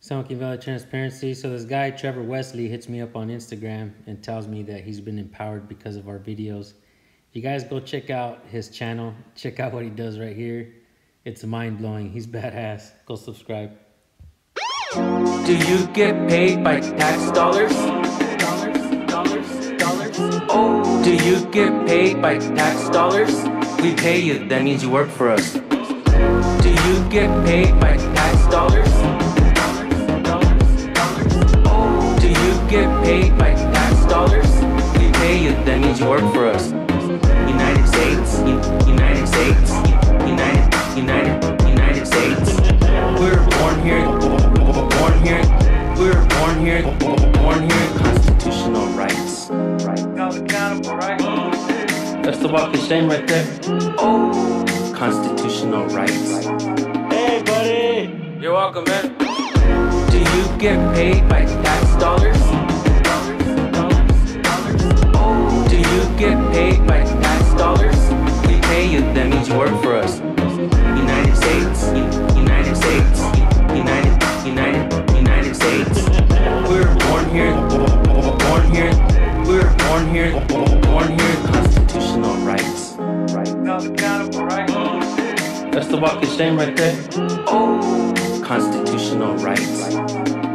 San Joaquin Valley Transparency. So this guy, Trevor Wesley, hits me up on Instagram and tells me that he's been empowered because of our videos. You guys go check out his channel. Check out what he does right here. It's mind-blowing. He's badass. Go subscribe. Do you get paid by tax dollars? Oh, do you get paid by tax dollars? We pay you, that means you work for us. Do you get paid by tax dollars? Oh, do you get paid by tax dollars? We pay you, that means you work for us. United States, United States, United States. We're born here, born here. We're born here, born here. Constitutional rights. Held accountable, right? That's the walk of shame right there. Oh, constitutional rights. Hey, buddy! You're welcome, man. Do you get paid by tax dollars? Oh, do you get paid by tax dollars? We pay you, that means you work for us. United States, United States, United States. We're born here, born here. We're born here, born here. Constitutional rights. Held accountable, right? That's the walk of shame right there. Oh, constitutional rights.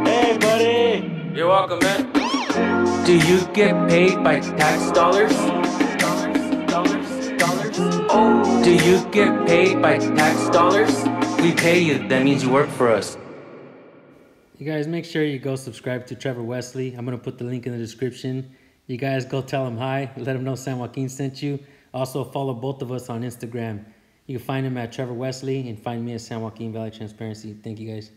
Hey, buddy! You're welcome, man. Do you get paid by tax dollars? Oh, do you get paid by tax dollars? We pay you, that means you work for us. You guys make sure you go subscribe to Trevor Wesley. I'm going to put the link in the description. You guys go tell him hi. Let him know San Joaquin sent you. Also follow both of us on Instagram. You can find him at Trevor Wesley and find me at San Joaquin Valley Transparency. Thank you guys.